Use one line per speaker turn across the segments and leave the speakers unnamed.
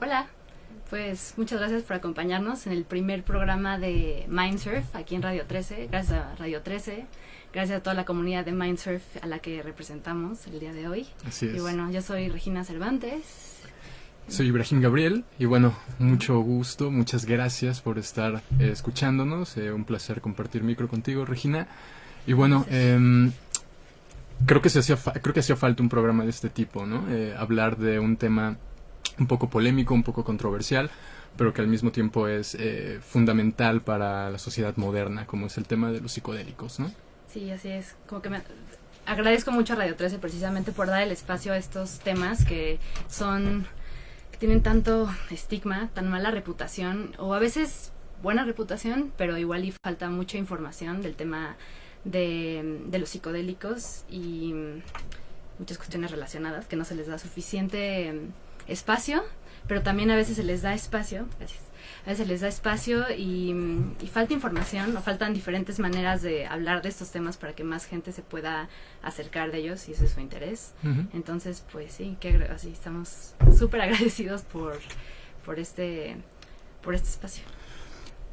Hola, pues muchas gracias por acompañarnos en el primer programa de Mindsurf aquí en Radio 13. Gracias a Radio 13, gracias a toda la comunidad de Mindsurf a la que representamos el día de hoy.
Así es.
Y bueno, yo soy Regina Cervantes.
Soy Ibrahim Gabriel y bueno, mucho gusto, muchas gracias por estar escuchándonos. Un placer compartir micro contigo, Regina. Y bueno, creo que hacía falta un programa de este tipo, ¿no? Hablar de un tema un poco polémico, un poco controversial, pero que al mismo tiempo es fundamental para la sociedad moderna, como es el tema de los psicodélicos, ¿no?
Sí, así es. Como que agradezco mucho a Radio 13 precisamente por dar el espacio a estos temas que tienen tanto estigma, tan mala reputación, o a veces buena reputación, pero igual y falta mucha información del tema de los psicodélicos y muchas cuestiones relacionadas que no se les da suficiente espacio, pero también a veces se les da espacio, gracias, a veces les da espacio y falta información o faltan diferentes maneras de hablar de estos temas para que más gente se pueda acercar de ellos, y ese es su interés. Entonces, pues sí, así estamos súper agradecidos por este espacio.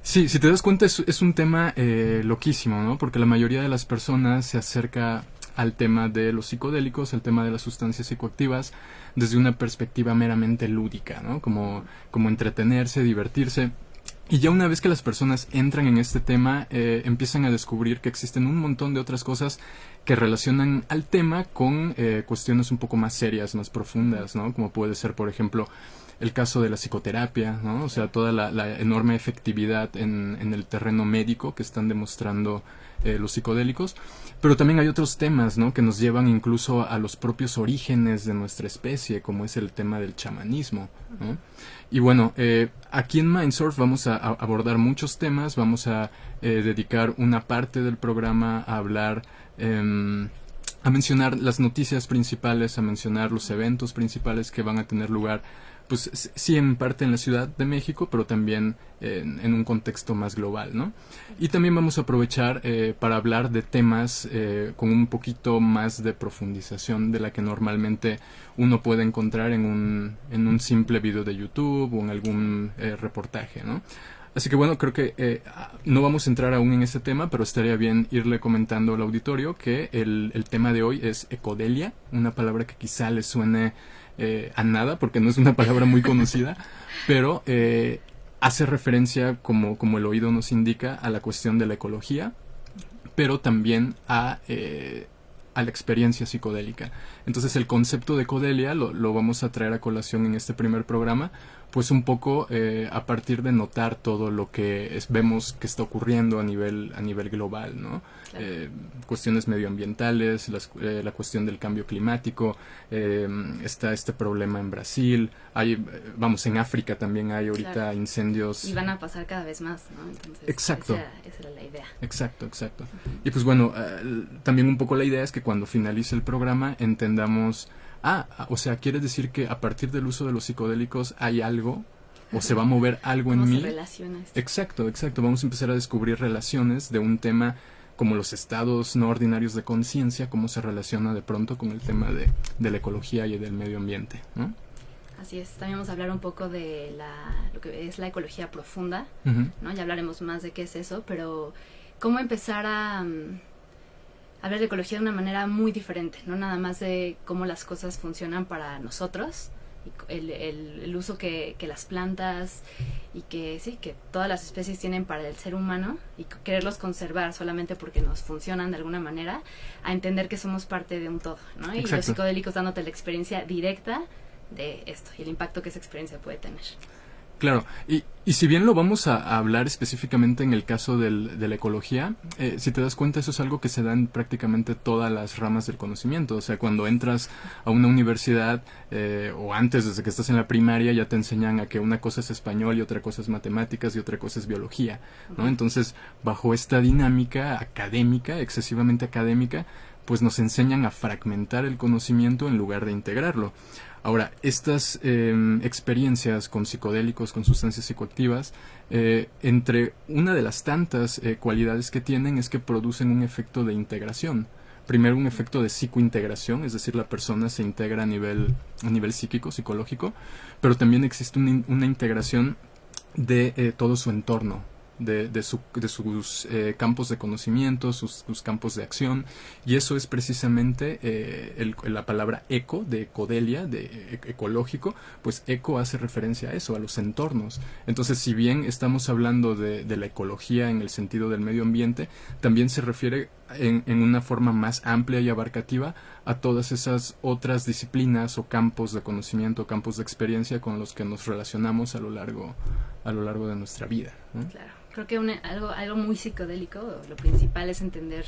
Sí, si te das cuenta es un tema loquísimo, ¿no? Porque la mayoría de las personas se acerca al tema de los psicodélicos, el tema de las sustancias psicoactivas, desde una perspectiva meramente lúdica, ¿no? Como entretenerse, divertirse. Y ya una vez que las personas entran en este tema, empiezan a descubrir que existen un montón de otras cosas que relacionan al tema con cuestiones un poco más serias, más profundas, ¿no? Como puede ser, por ejemplo, el caso de la psicoterapia, ¿no? O sea, toda la enorme efectividad en el terreno médico que están demostrando los psicodélicos. Pero también hay otros temas, ¿no? Que nos llevan incluso a los propios orígenes de nuestra especie, como es el tema del chamanismo, ¿no? Y bueno, aquí en Mindsurf vamos a abordar muchos temas, vamos a dedicar una parte del programa a hablar, a mencionar las noticias principales, a mencionar los eventos principales que van a tener lugar, pues sí, en parte en la Ciudad de México, pero también en un contexto más global, ¿no? Y también vamos a aprovechar para hablar de temas con un poquito más de profundización de la que normalmente uno puede encontrar en un simple video de YouTube o en algún reportaje, ¿no? Así que bueno, creo que no vamos a entrar aún en ese tema, pero estaría bien irle comentando al auditorio que el tema de hoy es ecodelia, una palabra que quizá le suene a nada, porque no es una palabra muy conocida, pero hace referencia, como el oído nos indica, a la cuestión de la ecología, pero también a la experiencia psicodélica. Entonces el concepto de ecodelia lo vamos a traer a colación en este primer programa, pues un poco a partir de notar todo lo que vemos que está ocurriendo a nivel global, ¿no? Claro. Cuestiones medioambientales, la cuestión del cambio climático, está este problema en Brasil, en África también hay ahorita, claro, incendios.
Y van a pasar cada vez más, ¿no? Entonces,
exacto.
Esa era la idea.
Exacto. Y pues bueno, también un poco la idea es que cuando finalice el programa entendamos, o sea, ¿quieres decir que a partir del uso de los psicodélicos hay algo o se va a mover algo en mí?
¿Cómo se relaciona esto?
Exacto. Vamos a empezar a descubrir relaciones de un tema como los estados no ordinarios de conciencia, cómo se relaciona de pronto con el tema de la ecología y del medio ambiente, ¿no?
Así es, también vamos a hablar un poco de lo que es la ecología profunda, ¿no? Ya hablaremos más de qué es eso, pero cómo empezar a hablar de ecología de una manera muy diferente, no nada más de cómo las cosas funcionan para nosotros, y el uso que las plantas y que todas las especies tienen para el ser humano, y quererlos conservar solamente porque nos funcionan de alguna manera, a entender que somos parte de un todo, ¿no? Y los psicodélicos dándote la experiencia directa de esto y el impacto que esa experiencia puede tener.
Claro, y si bien lo vamos a hablar específicamente en el caso de la ecología, si te das cuenta eso es algo que se da en prácticamente todas las ramas del conocimiento. O sea, cuando entras a una universidad o antes, desde que estás en la primaria, ya te enseñan a que una cosa es español y otra cosa es matemáticas y otra cosa es biología, ¿no? Entonces, bajo esta dinámica académica, excesivamente académica, pues nos enseñan a fragmentar el conocimiento en lugar de integrarlo. Ahora, estas experiencias con psicodélicos, con sustancias psicoactivas, entre una de las tantas cualidades que tienen es que producen un efecto de integración. primero un efecto de psicointegración, es decir, la persona se integra a nivel psíquico, psicológico, pero también existe una integración de todo su entorno, de sus campos de conocimiento, sus campos de acción, y eso es precisamente la palabra eco, de ecodelia, de ecológico, pues eco hace referencia a eso, a los entornos. Entonces, si bien estamos hablando de la ecología en el sentido del medio ambiente, también se refiere en una forma más amplia y abarcativa a todas esas otras disciplinas o campos de conocimiento, campos de experiencia con los que nos relacionamos a lo largo de nuestra vida, ¿no?
Claro. Creo que algo muy psicodélico, lo principal es entender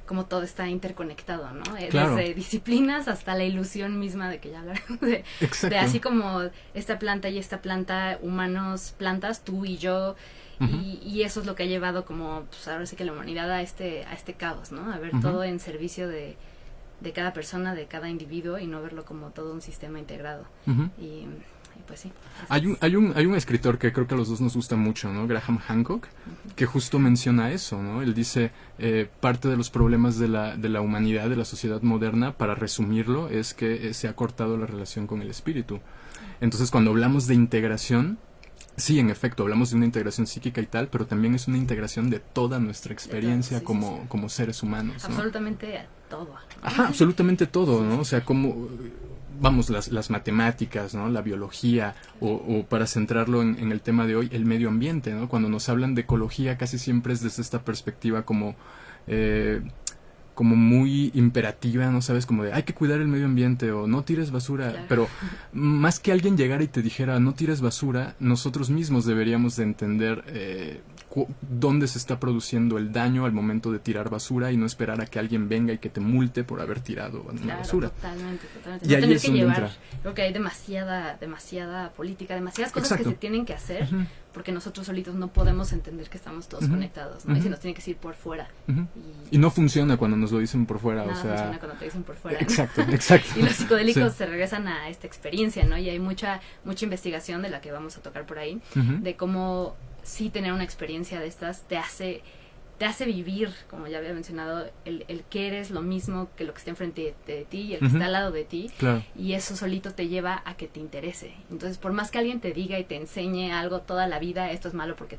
cómo todo está interconectado, ¿no?
Claro.
Desde disciplinas hasta la ilusión misma de que ya hablaron de así como esta planta y esta planta, humanos, plantas, tú y yo, y eso es lo que ha llevado como, pues ahora sí que la humanidad a este caos, ¿no? A ver todo en servicio de cada persona, de cada individuo, y no verlo como todo un sistema integrado. Y pues sí.
Hay un escritor que creo que a los dos nos gusta mucho, ¿no? Graham Hancock, que justo menciona eso, ¿no? Él dice, parte de los problemas de la humanidad, de la sociedad moderna, para resumirlo, es que se ha cortado la relación con el espíritu. Entonces, cuando hablamos de integración, sí, en efecto, hablamos de una integración psíquica y tal, pero también es una integración de toda nuestra experiencia
sí,
como seres humanos, ¿no?
Absolutamente todo.
Ajá, absolutamente todo, ¿no? O sea, como, vamos, las matemáticas, ¿no? La biología, o para centrarlo en el tema de hoy, el medio ambiente, ¿no? Cuando nos hablan de ecología, casi siempre es desde esta perspectiva como muy imperativa, ¿no? Sabes, como de hay que cuidar el medio ambiente o no tires basura,
claro.
Pero más que alguien llegara y te dijera no tires basura, nosotros mismos deberíamos de entender dónde se está produciendo el daño al momento de tirar basura y no esperar a que alguien venga y que te multe por haber tirado una basura.
Totalmente.
Y
no
ahí
tener
es
que
donde
llevar,
entra.
creo que hay demasiada política, demasiadas cosas
Exacto.
que se tienen que hacer, porque nosotros solitos no podemos entender que estamos todos conectados, ¿no? Y se nos tiene que decir por fuera.
Y no funciona cuando nos lo dicen por fuera,
Nada
o sea,
funciona cuando te dicen por fuera.
Exacto.
Y los psicodélicos se regresan a esta experiencia, ¿no? Y hay mucha investigación de la que vamos a tocar por ahí, de cómo sí tener una experiencia de estas te hace vivir, como ya había mencionado, el que eres lo mismo que lo que está enfrente de ti y el que está al lado de ti.
Claro.
Y eso solito te lleva a que te interese. Entonces, por más que alguien te diga y te enseñe algo toda la vida, esto es malo porque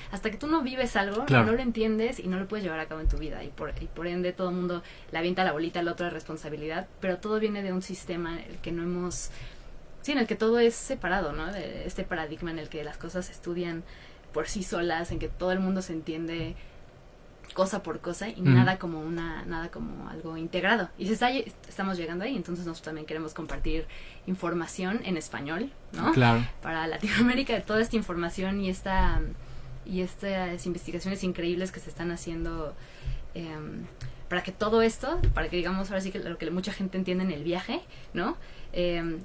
hasta que tú no vives algo,
claro,
no lo entiendes y no lo puedes llevar a cabo en tu vida. Y por ende todo el mundo le avienta la bolita al otro de responsabilidad, pero todo viene de un sistema en el que no hemos... Sí, en el que todo es separado, ¿no? De este paradigma en el que las cosas se estudian por sí solas, en que todo el mundo se entiende cosa por cosa y nada como algo integrado. Y estamos llegando ahí, entonces nosotros también queremos compartir información en español, ¿no?
Claro.
Para Latinoamérica, de toda esta información y estas investigaciones increíbles que se están haciendo, para que todo esto, para que digamos ahora sí que lo que mucha gente entiende en el viaje, ¿no?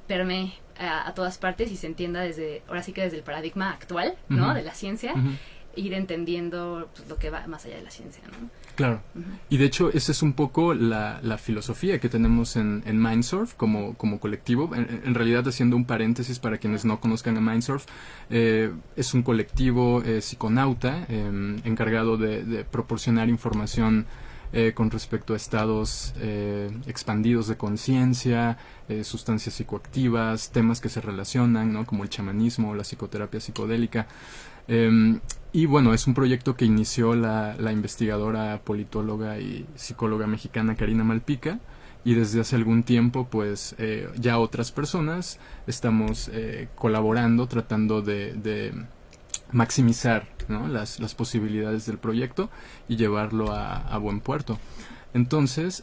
Permee a todas partes y se entienda desde el paradigma actual, ¿no? De la ciencia, ir entendiendo pues, lo que va más allá de la ciencia, ¿no?
Claro. Y de hecho esa es un poco la filosofía que tenemos en Mindsurf como colectivo. En realidad, haciendo un paréntesis para quienes no conozcan a Mindsurf, es un colectivo psiconauta encargado de proporcionar información con respecto a estados expandidos de conciencia, sustancias psicoactivas, temas que se relacionan, ¿no? Como el chamanismo, la psicoterapia psicodélica. Y bueno, es un proyecto que inició la investigadora, politóloga y psicóloga mexicana Karina Malpica, y desde hace algún tiempo pues ya otras personas estamos colaborando, tratando de maximizar, ¿no? las posibilidades del proyecto y llevarlo a buen puerto. Entonces,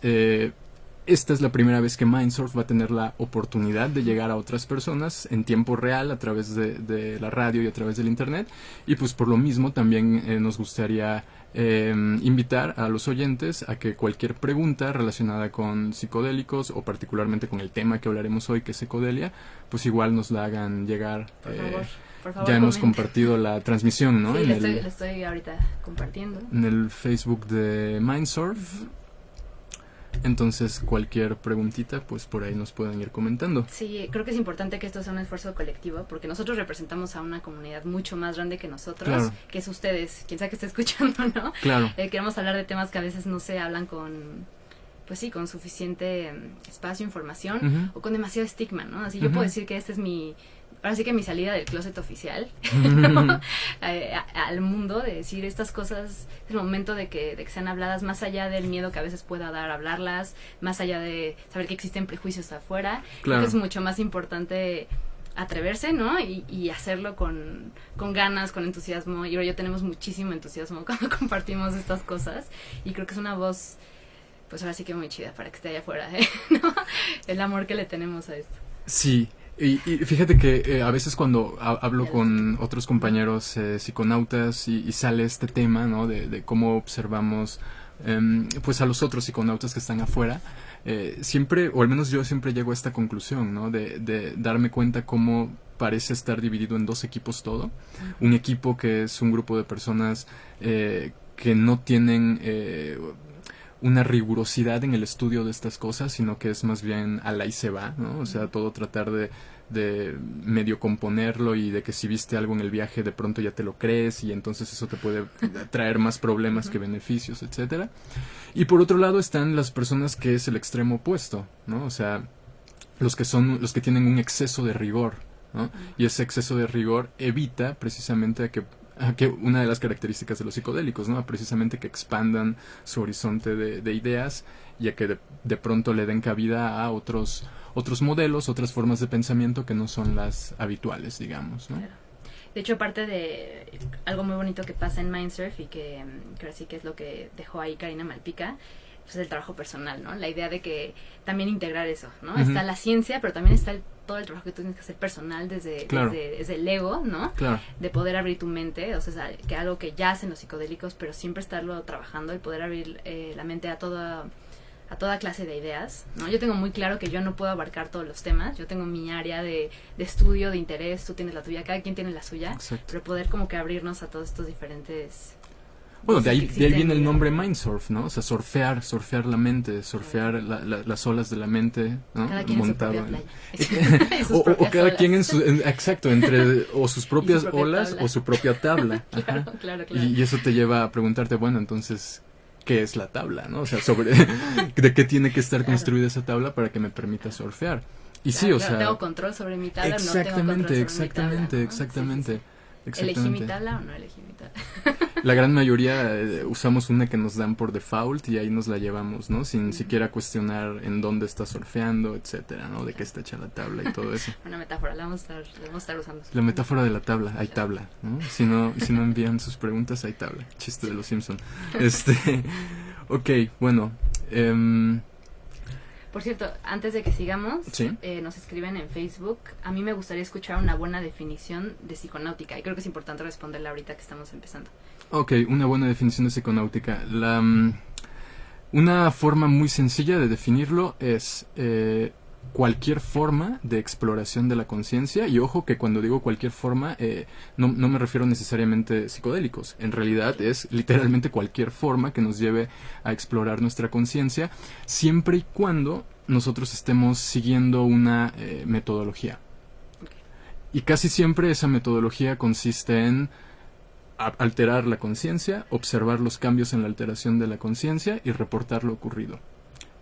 esta es la primera vez que Mindsurf va a tener la oportunidad de llegar a otras personas en tiempo real a través de la radio y a través del internet, y pues por lo mismo también nos gustaría invitar a los oyentes a que cualquier pregunta relacionada con psicodélicos o particularmente con el tema que hablaremos hoy, que es psicodelia, pues igual nos la hagan llegar.
Por favor,
ya hemos compartido la transmisión, ¿no?
Sí, lo estoy ahorita compartiendo.
En el Facebook de Mindsurf. Entonces, cualquier preguntita, pues por ahí nos pueden ir comentando.
Sí, creo que es importante que esto sea un esfuerzo colectivo, porque nosotros representamos a una comunidad mucho más grande que nosotros,
claro,
que es ustedes, quien sea que esté escuchando, ¿no?
Claro.
Queremos hablar de temas que a veces no se hablan con pues sí, con suficiente espacio, información, o con demasiado estigma, ¿no? Así yo puedo decir que este es ahora sí que mi salida del closet oficial, ¿no? Al mundo, de decir estas cosas, es el momento de que sean habladas, más allá del miedo que a veces pueda dar hablarlas, más allá de saber que existen prejuicios afuera.
Claro.
Creo que es mucho más importante atreverse, ¿no? Y hacerlo con ganas, con entusiasmo. Y yo tenemos muchísimo entusiasmo cuando compartimos estas cosas, y creo que es una voz, pues ahora sí que muy chida para que esté allá afuera, ¿no? El amor que le tenemos a esto.
Sí. Y fíjate que a veces cuando hablo con otros compañeros psiconautas y sale este tema, ¿no? De cómo observamos pues a los otros psiconautas que están afuera, siempre, o al menos yo siempre llego a esta conclusión, ¿no? De darme cuenta cómo parece estar dividido en dos equipos todo. Un equipo que es un grupo de personas que no tienen una rigurosidad en el estudio de estas cosas, sino que es más bien al ahí se va, ¿no? O sea, todo tratar de medio componerlo, y de que si viste algo en el viaje de pronto ya te lo crees, y entonces eso te puede traer más problemas que beneficios, etcétera. Y por otro lado están las personas que es el extremo opuesto, ¿no? O sea, los que tienen un exceso de rigor, ¿no? Y ese exceso de rigor evita precisamente a que una de las características de los psicodélicos, ¿no? Precisamente que expandan su horizonte de ideas, y a que de pronto le den cabida a otros modelos, otras formas de pensamiento que no son las habituales, digamos, ¿no?
Claro. De hecho, parte de algo muy bonito que pasa en Mindsurf, y que ahora sí que es lo que dejó ahí Karina Malpica, pues el trabajo personal, ¿no? La idea de que también integrar eso, ¿no? Está la ciencia, pero también está todo el trabajo que tú tienes que hacer personal desde el ego, ¿no?
Claro.
De poder abrir tu mente, o sea, que algo que ya hacen los psicodélicos, pero siempre estarlo trabajando, el poder abrir la mente a toda clase de ideas, ¿no? Yo tengo muy claro que yo no puedo abarcar todos los temas, yo tengo mi área de estudio, de interés, tú tienes la tuya, cada quien tiene la suya.
Exacto.
Pero poder como que abrirnos a todos estos diferentes...
Bueno, de ahí viene el nombre Mindsurf, ¿no? O sea, surfear la mente, surfear las olas de la mente, ¿no?
Cada quien
montado
en su propia playa.
o cada quien en exacto, entre o sus propias olas
tabla.
o su propia tabla.
Claro,
Ajá.
claro.
Y eso te lleva a preguntarte, bueno, entonces, ¿qué es la tabla, no? O sea, de qué tiene que estar construida esa tabla para que me permita surfear. Y sí, o sea,
¿tengo control sobre mi tabla? No tengo control sobre mi tabla, ¿no?
Exactamente.
¿Elegí mi tabla o no elegí mi tabla?
La gran mayoría usamos una que nos dan por default, y ahí nos la llevamos, ¿no? Sin siquiera cuestionar en dónde está surfeando, etcétera, ¿no? De qué está hecha la tabla y todo eso.
Una metáfora, la vamos a estar usando.
La metáfora de la tabla, hay tabla, ¿no? Si no envían sus preguntas, hay tabla. Chiste de los Simpson. Ok, bueno.
Por cierto, antes de que sigamos,
¿sí?
Nos escriben en Facebook. A mí me gustaría escuchar una buena definición de psiconáutica, y creo que es importante responderla ahorita que estamos empezando.
Ok, una buena definición de psiconáutica. Una forma muy sencilla de definirlo es cualquier forma de exploración de la conciencia, y ojo que cuando digo cualquier forma, no me refiero necesariamente a psicodélicos. En realidad es literalmente cualquier forma que nos lleve a explorar nuestra conciencia, siempre y cuando nosotros estemos siguiendo una metodología. Y casi siempre esa metodología consiste en alterar la conciencia, observar los cambios en la alteración de la conciencia y reportar lo ocurrido.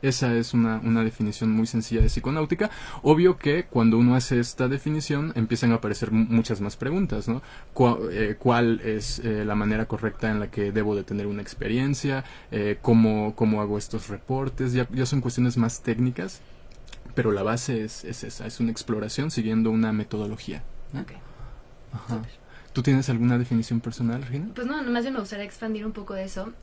Esa es una definición muy sencilla de psiconáutica. Obvio que cuando uno hace esta definición empiezan a aparecer muchas más preguntas, ¿no? ¿Cuál es la manera correcta en la que debo de tener una experiencia? ¿Cómo hago estos reportes? Ya son cuestiones más técnicas, pero la base es esa, es una exploración siguiendo una metodología, ¿no?
Ok.
Ajá. ¿Tú tienes alguna definición personal, Regina?
Pues no, más bien me gustaría expandir un poco de eso,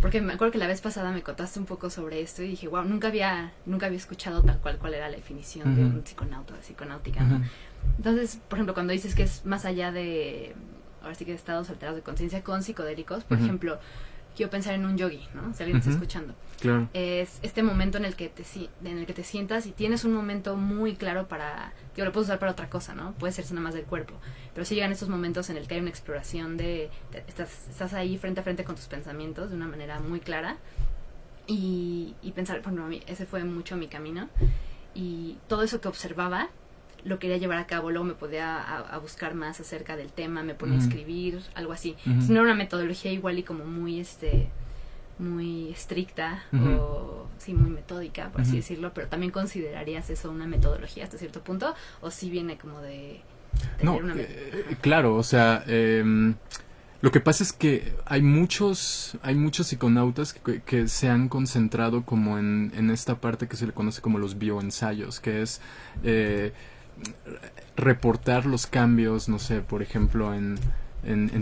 porque me acuerdo que la vez pasada me contaste un poco sobre esto y dije, wow, nunca había escuchado tal cuál era la definición de un psiconauta, de psiconáutica, ¿no? Entonces, por ejemplo, cuando dices que es más allá de, ahora sí que de estados alterados de conciencia con psicodélicos, por ejemplo, quiero pensar en un yogi, ¿no? Si alguien está escuchando.
Claro.
Es este momento en el que te sientas y tienes un momento muy claro para, digo, lo puedes usar para otra cosa, ¿no? Puede ser nada más del cuerpo, pero sí llegan estos momentos en el que hay una exploración estás ahí frente a frente con tus pensamientos de una manera muy clara y pensar, por ejemplo, a mí ese fue mucho mi camino, y todo eso que observaba lo quería llevar a cabo, luego me podía a buscar más acerca del tema, me ponía a escribir, algo así. No era una metodología igual y como muy muy estricta
Ujú.
o sí muy metódica, por así
Ujú.
decirlo, pero también considerarías eso una metodología hasta cierto punto, o si viene como de
No,
tener una
claro, o sea, lo que pasa es que hay muchos psiconautas que se han concentrado como en esta parte que se le conoce como los bioensayos, que es eh, reportar los cambios, no sé, por ejemplo, en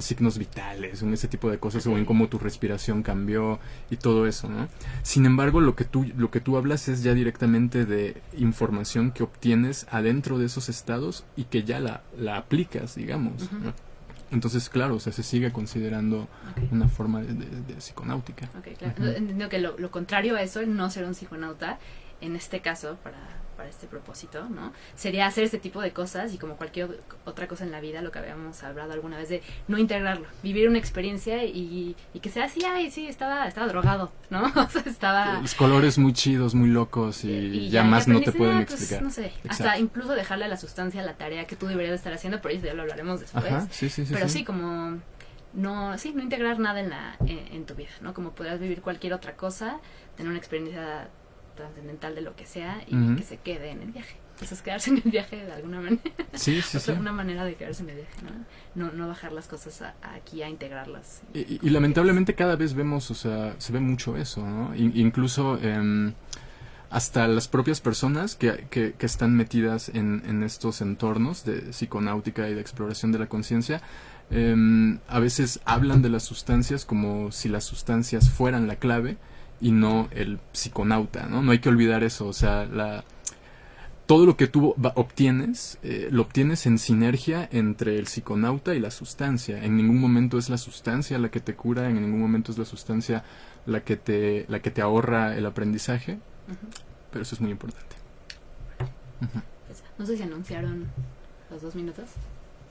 signos vitales, en ese tipo de cosas, o en cómo tu respiración cambió y todo eso, ¿no? Sin embargo, lo que tú hablas es ya directamente de información que obtienes adentro de esos estados y que ya la aplicas, digamos,
Ujú.
¿no? Entonces, claro, o sea, se sigue considerando
Ok.
una forma de psiconáutica.
Ok, claro.
Ujú.
Entiendo que lo contrario a eso, el no ser un psiconauta, en este caso, para este propósito, ¿no? Sería hacer este tipo de cosas y como cualquier otra cosa en la vida, lo que habíamos hablado alguna vez de no integrarlo, vivir una experiencia y que sea así, ay, sí, estaba drogado, ¿no? O sea, estaba...
Los colores muy chidos, muy locos y ya
y
más no te
aprendiste,
pueden
pues,
explicar.
no sé,
Exacto.
hasta incluso dejarle a la sustancia la tarea que tú deberías de estar haciendo, pero eso ya lo hablaremos después.
Ajá, sí, sí, sí.
Pero sí, como no integrar nada en tu vida, ¿no? Como podrás vivir cualquier otra cosa, tener una experiencia trascendental de lo que sea y
Ujú.
que se quede en el viaje. Eso es quedarse en el viaje de alguna manera.
Sí, sí, sí.
Una manera de quedarse en el viaje, no bajar las cosas aquí a integrarlas.
Y lamentablemente cada vez vemos, o sea, se ve mucho eso, ¿no? Incluso hasta las propias personas que están metidas en estos entornos de psiconáutica y de exploración de la conciencia, a veces hablan de las sustancias como si las sustancias fueran la clave y no el psiconauta, ¿no? No hay que olvidar eso, o sea, todo lo que tú obtienes, lo obtienes en sinergia entre el psiconauta y la sustancia. En ningún momento es la sustancia la que te cura, en ningún momento es la sustancia la que te ahorra el aprendizaje,
Ujú.
pero eso es muy importante. Ujú.
No sé si anunciaron los 2 minutos.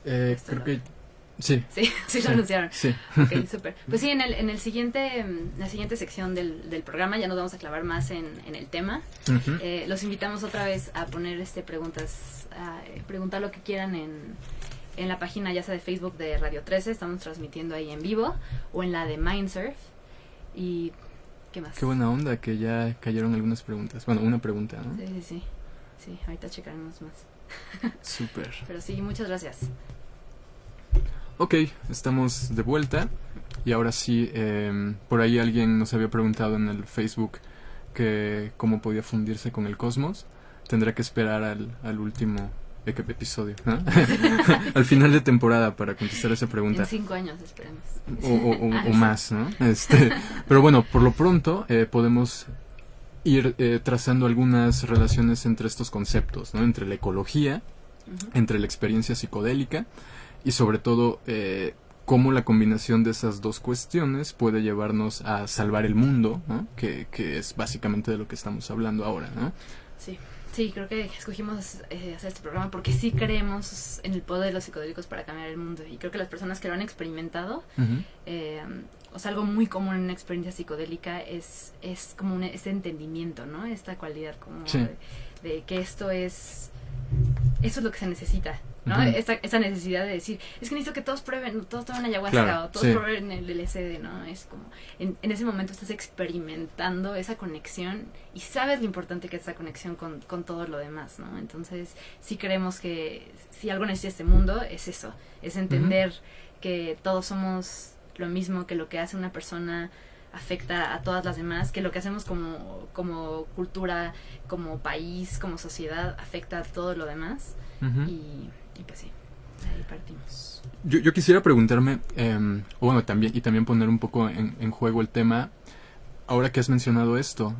Creo que sí.
Sí lo anunciaron.
Sí.
Ok, súper. Pues sí, en la siguiente sección del programa ya nos vamos a clavar más en el tema.
Ujú.
Los invitamos otra vez a poner preguntas, a preguntar lo que quieran en la página ya sea de Facebook de Radio 13, estamos transmitiendo ahí en vivo, o en la de Mindsurf. Y ¿qué más?
Qué buena onda que ya cayeron algunas preguntas. Bueno, una pregunta, ¿no?
Sí, ahorita checaremos más.
Súper.
Pero sí, muchas gracias.
Ok, estamos de vuelta. Y ahora sí, por ahí alguien nos había preguntado en el Facebook que cómo podía fundirse con el cosmos. Tendrá que esperar al último episodio, ¿no? Al final de temporada para contestar esa pregunta.
En 5 años, esperemos.
O más, ¿no? Pero bueno, por lo pronto podemos ir trazando algunas relaciones entre estos conceptos, ¿no? Entre la ecología,
Ujú.
entre la experiencia psicodélica y sobre todo cómo la combinación de esas dos cuestiones puede llevarnos a salvar el mundo, ¿no? Que es básicamente de lo que estamos hablando ahora, ¿no?
Sí, creo que escogimos hacer este programa porque sí creemos en el poder de los psicodélicos para cambiar el mundo. Y creo que las personas que lo han experimentado,
Ujú.
o sea, algo muy común en una experiencia psicodélica es como este entendimiento, ¿no? Esta cualidad como
Sí.
de que eso es lo que se necesita, ¿no?
Ujú.
Esta necesidad de decir, es que necesito que todos prueben, todos tomen ayahuasca,
Claro,
o todos
sí.
prueben el LSD, ¿no? Es como, en ese momento estás experimentando esa conexión y sabes lo importante que es esa conexión con todo lo demás, ¿no? Entonces, sí creemos que si algo necesita este mundo, es eso, es entender que todos somos lo mismo, que lo que hace una persona afecta a todas las demás, que lo que hacemos como cultura, como país, como sociedad, afecta a todo lo demás.
Ujú.
Y pues sí, de ahí partimos.
Yo quisiera preguntarme, o bueno, también poner un poco en juego el tema. Ahora que has mencionado esto,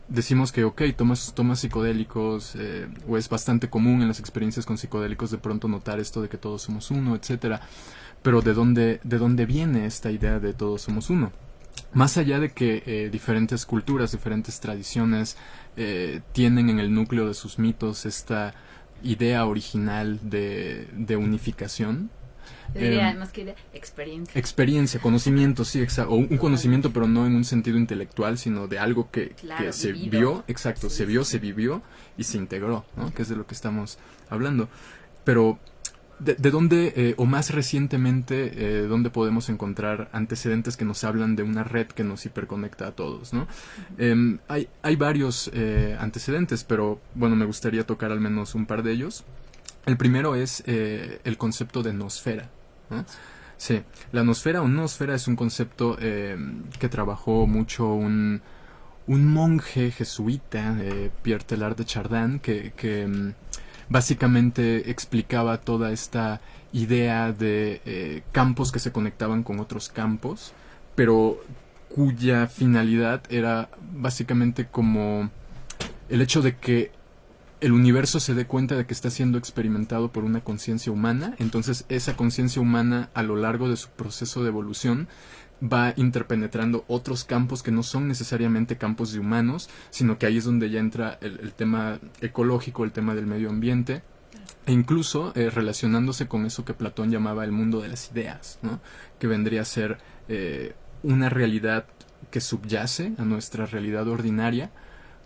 decimos que, ok, tomas psicodélicos, o es bastante común en las experiencias con psicodélicos de pronto notar esto de que todos somos uno, etcétera. Pero ¿de dónde viene esta idea de todos somos uno? Más allá de que diferentes culturas, diferentes tradiciones tienen en el núcleo de sus mitos esta idea original de unificación.
Yo diría, más que idea,
Experiencia, conocimiento, sí, exacto. O un conocimiento, pero no en un sentido intelectual, sino de algo que se
vivido.
vio, exacto,
Sí,
se vio,
sí.
se vivió y se integró, ¿no? Que es de lo que estamos hablando. Pero de dónde, o más recientemente, dónde podemos encontrar antecedentes que nos hablan de una red que nos hiperconecta a todos, ¿no? Hay varios antecedentes, pero bueno, me gustaría tocar al menos un par de ellos. El primero es el concepto de nosfera, ¿no? Sí, la nosfera o noosfera es un concepto que trabajó mucho un monje jesuita, Pierre Teilhard de Chardin, que básicamente explicaba toda esta idea de campos que se conectaban con otros campos, pero cuya finalidad era básicamente como el hecho de que el universo se dé cuenta de que está siendo experimentado por una conciencia humana. Entonces esa conciencia humana, a lo largo de su proceso de evolución, va interpenetrando otros campos que no son necesariamente campos de humanos, sino que ahí es donde ya entra el tema ecológico, el tema del medio ambiente, e incluso relacionándose con eso que Platón llamaba el mundo de las ideas, ¿no? Que vendría a ser una realidad que subyace a nuestra realidad ordinaria,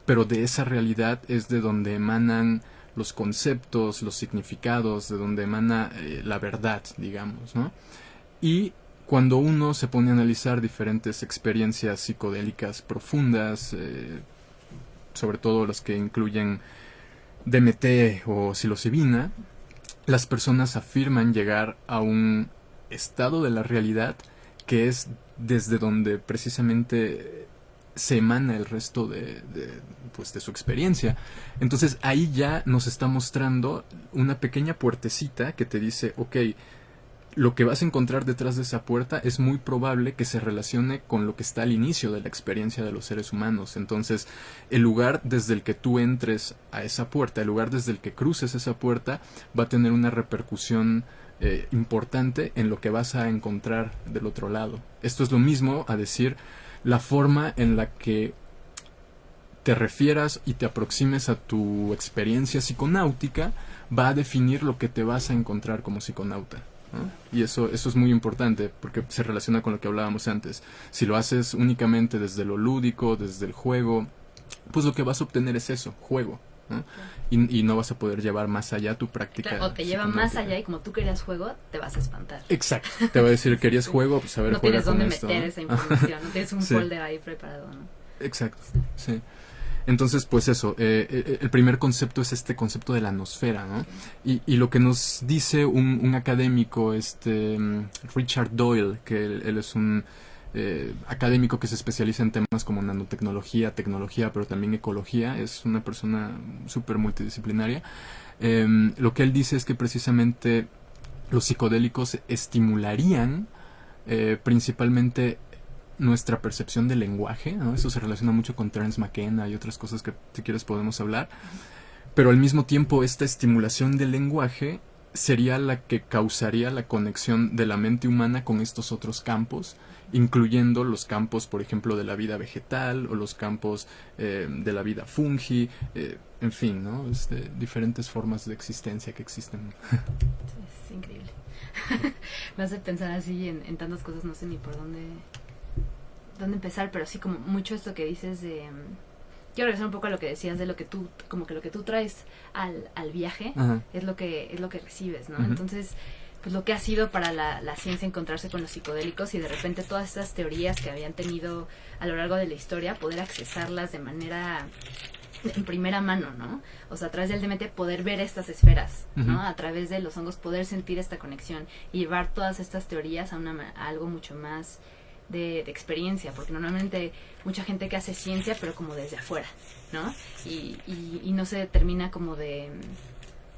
pero de esa realidad es de donde emanan los conceptos, los significados, de donde emana la verdad, digamos, ¿no? Y cuando uno se pone a analizar diferentes experiencias psicodélicas profundas, sobre todo las que incluyen DMT o psilocibina, las personas afirman llegar a un estado de la realidad que es desde donde precisamente se emana el resto de su experiencia. Entonces ahí ya nos está mostrando una pequeña puertecita que te dice, ok, lo que vas a encontrar detrás de esa puerta es muy probable que se relacione con lo que está al inicio de la experiencia de los seres humanos. Entonces, el lugar desde el que tú entres a esa puerta, el lugar desde el que cruces esa puerta, va a tener una repercusión importante en lo que vas a encontrar del otro lado. Esto es lo mismo a decir la forma en la que te refieras y te aproximes a tu experiencia psiconáutica va a definir lo que te vas a encontrar como psiconauta, ¿no? Y eso es muy importante porque se relaciona con lo que hablábamos antes. Si lo haces únicamente desde lo lúdico, desde el juego, pues lo que vas a obtener es eso, juego, ¿no? Y no vas a poder llevar más allá tu práctica.
Claro, o te lleva más allá y como tú querías juego, te vas a espantar.
Exacto. Te va a decir, querías juego, pues a ver,
no
juega
tienes dónde
con esto,
meter
¿no?
esa información, no tienes un
Sí.
folder ahí preparado, ¿no?
Exacto, sí. Entonces, pues eso, el primer concepto es este concepto de la nosfera, ¿no? Y lo que nos dice un académico, Richard Doyle, que él es un académico que se especializa en temas como nanotecnología, tecnología, pero también ecología, es una persona súper multidisciplinaria. Lo que él dice es que precisamente los psicodélicos estimularían principalmente nuestra percepción del lenguaje, ¿no? Eso se relaciona mucho con Terence McKenna y otras cosas que si quieres podemos hablar, pero al mismo tiempo esta estimulación del lenguaje sería la que causaría la conexión de la mente humana con estos otros campos, incluyendo los campos, por ejemplo, de la vida vegetal o los campos de la vida fungi, en fin, ¿no? Diferentes formas de existencia que existen.
Es increíble. Me hace pensar así en tantas cosas, no sé ni por dónde empezar, pero sí como mucho esto que dices de... quiero regresar un poco a lo que decías de lo que tú, como que lo que tú traes al viaje,
Ajá.
es lo que recibes, ¿no?
Uh-huh.
Entonces, pues lo que ha sido para la ciencia encontrarse con los psicodélicos y de repente todas estas teorías que habían tenido a lo largo de la historia, poder accesarlas de manera en primera mano, ¿no? O sea, a través del DMT poder ver estas esferas, ¿no?
Uh-huh.
A través de los hongos poder sentir esta conexión y llevar todas estas teorías a algo mucho más de experiencia, porque normalmente mucha gente que hace ciencia, pero como desde afuera, ¿no? Y no se termina como de...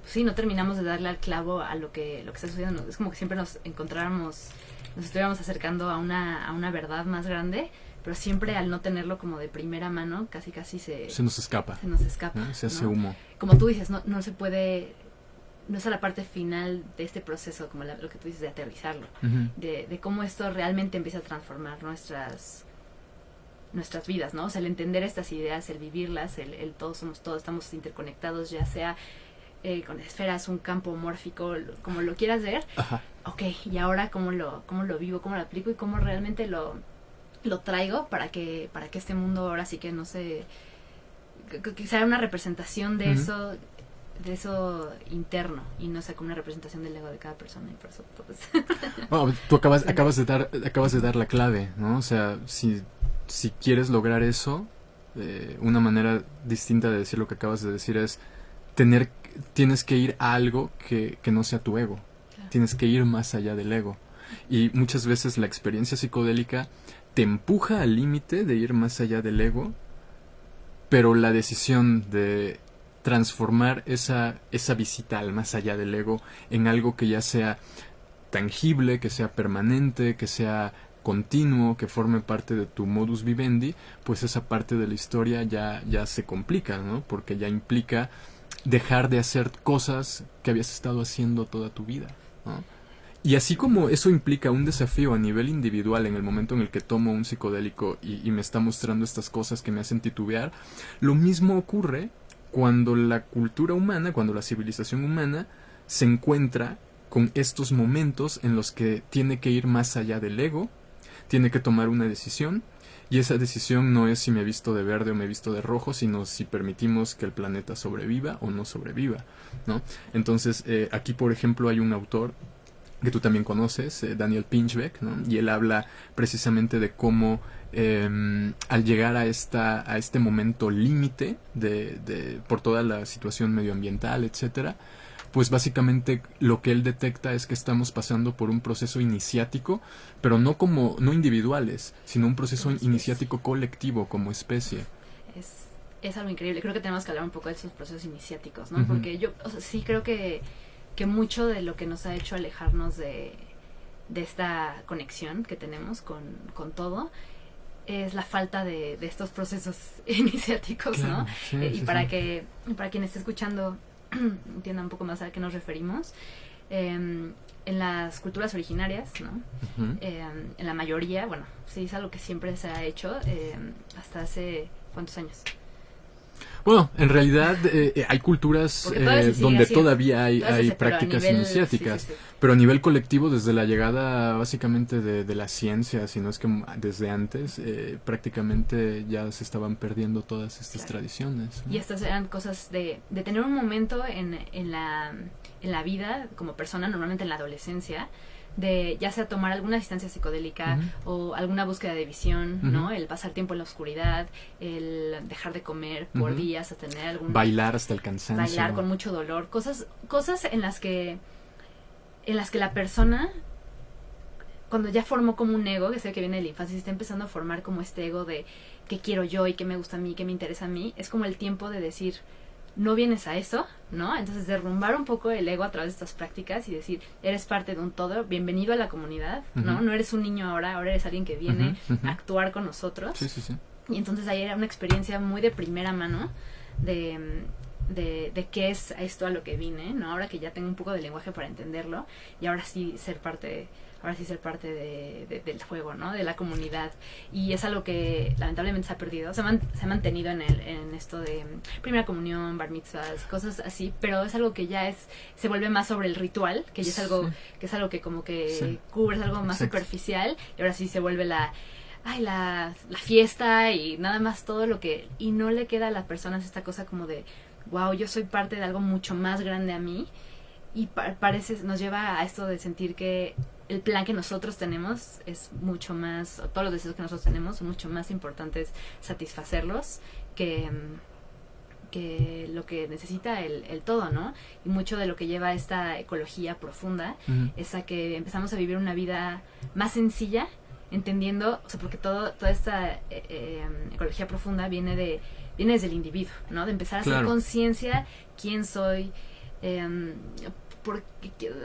Sí, no terminamos de darle al clavo a lo que está sucediendo. Es como que siempre nos estuviéramos acercando a una verdad más grande, pero siempre al no tenerlo como de primera mano, casi se
nos escapa.
Se nos escapa.
¿No? Se hace
¿no?
humo.
Como tú dices, no se puede... No es a la parte final de este proceso, como lo que tú dices, de aterrizarlo.
Uh-huh.
De cómo esto realmente empieza a transformar nuestras vidas, ¿no? O sea, el entender estas ideas, el vivirlas, el todos somos todos, estamos interconectados, ya sea con esferas, un campo mórfico, como lo quieras ver.
Ajá.
Ok, y ahora cómo lo vivo, cómo lo aplico y cómo realmente lo traigo para que este mundo ahora sí que no se... que sea una representación de
Uh-huh.
eso de eso interno y no sea como una representación del ego de cada persona, y por eso pues
Bueno, tú acabas de dar la clave, ¿no? O sea, si quieres lograr eso, una manera distinta de decir lo que acabas de decir es tienes que ir a algo que no sea tu ego.
Claro.
Tienes que ir más allá del ego. Y muchas veces la experiencia psicodélica te empuja al límite de ir más allá del ego, pero la decisión de transformar esa visita al más allá del ego en algo que ya sea tangible, que sea permanente, que sea continuo, que forme parte de tu modus vivendi, pues esa parte de la historia ya se complica, ¿no? Porque ya implica dejar de hacer cosas que habías estado haciendo toda tu vida, ¿no? Y así como eso implica un desafío a nivel individual en el momento en el que tomo un psicodélico y me está mostrando estas cosas que me hacen titubear, lo mismo ocurre cuando la cultura humana, cuando la civilización humana se encuentra con estos momentos en los que tiene que ir más allá del ego, tiene que tomar una decisión, y esa decisión no es si me visto de verde o me visto de rojo, sino si permitimos que el planeta sobreviva o no sobreviva, ¿no? Entonces, aquí por ejemplo hay un autor que tú también conoces, Daniel Pinchbeck, ¿no? Y él habla precisamente de cómo al llegar a este momento límite por toda la situación medioambiental, etcétera, pues básicamente lo que él detecta es que estamos pasando por un proceso iniciático, pero no individuales, sino un proceso iniciático colectivo como especie.
Es algo increíble. Creo que tenemos que hablar un poco de esos procesos iniciáticos, ¿no? Porque yo sí creo que mucho de lo que nos ha hecho alejarnos de esta conexión que tenemos con todo es la falta de estos procesos iniciáticos, claro, ¿no?
Sí, sí,
para quien esté escuchando entienda un poco más a qué nos referimos. En las culturas originarias, ¿no? En la mayoría, bueno, sí es algo que siempre se ha hecho hasta hace ¿cuántos años?
Bueno, en realidad hay culturas donde todavía hay prácticas iniciáticas, sí. Pero a nivel colectivo, desde la llegada básicamente de la ciencia, si no es que desde antes, prácticamente ya se estaban perdiendo todas estas tradiciones, ¿no?
Y estas eran cosas de tener un momento en la vida como persona, normalmente en la adolescencia, de ya sea tomar alguna distancia psicodélica o alguna búsqueda de visión, ¿no? El pasar tiempo en la oscuridad, el dejar de comer por días, a tener algún...
Bailar hasta el cansancio.
Bailar con mucho dolor, cosas en las que la persona, cuando ya formó como un ego, que sé que viene de la infancia, y está empezando a formar como este ego de qué quiero yo y qué me gusta a mí, qué me interesa a mí, es como el tiempo de decir... no vienes a eso, ¿no? Entonces derrumbar un poco el ego a través de estas prácticas y decir, eres parte de un todo, bienvenido a la comunidad, ¿no? No eres un niño ahora eres alguien que viene a actuar con nosotros.
Sí, sí, sí.
Y entonces ahí era una experiencia muy de primera mano de qué es esto a lo que vine, ¿no? Ahora que ya tengo un poco de lenguaje para entenderlo y ahora sí ser parte del juego, ¿no? De la comunidad. Y es algo que lamentablemente se ha perdido. Se ha mantenido en esto de primera comunión, bar mitzvahs, cosas así, pero es algo que ya se vuelve más sobre el ritual, que ya es algo que es algo que como que cubre, es algo más superficial, y ahora sí se vuelve la fiesta y nada más todo lo que... Y no le queda a las personas esta cosa como de, wow, yo soy parte de algo mucho más grande a mí. Y nos lleva a esto de sentir que el plan que nosotros tenemos es mucho más, todos los deseos que nosotros tenemos son mucho más importantes satisfacerlos que lo que necesita el todo, ¿no? Y mucho de lo que lleva a esta ecología profunda es a que empezamos a vivir una vida más sencilla, entendiendo, o sea, porque toda esta ecología profunda viene desde el individuo, ¿no? De empezar a hacer conciencia quién soy,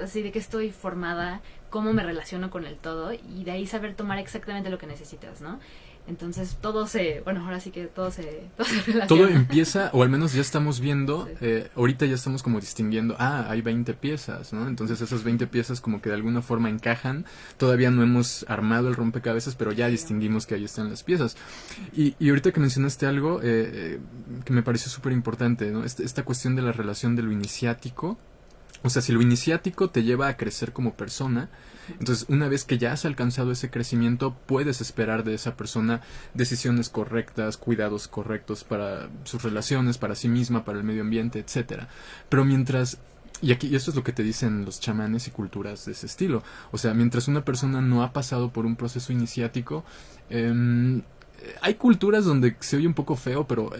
así de qué estoy formada, cómo me relaciono con el todo, y de ahí saber tomar exactamente lo que necesitas, ¿no? Entonces ahora sí que todo se relaciona.
Todo empieza, o al menos ya estamos viendo, ahorita ya estamos como distinguiendo, hay 20 piezas, ¿no? Entonces esas 20 piezas como que de alguna forma encajan, todavía no hemos armado el rompecabezas, pero ya distinguimos que ahí están las piezas. Y ahorita que mencionaste algo que me pareció súper importante, ¿no? Esta cuestión de la relación de lo iniciático O sea, si lo iniciático te lleva a crecer como persona, entonces una vez que ya has alcanzado ese crecimiento, puedes esperar de esa persona decisiones correctas, cuidados correctos para sus relaciones, para sí misma, para el medio ambiente, etcétera. Pero mientras, y esto es lo que te dicen los chamanes y culturas de ese estilo, o sea, mientras una persona no ha pasado por un proceso iniciático, hay culturas donde se oye un poco feo, pero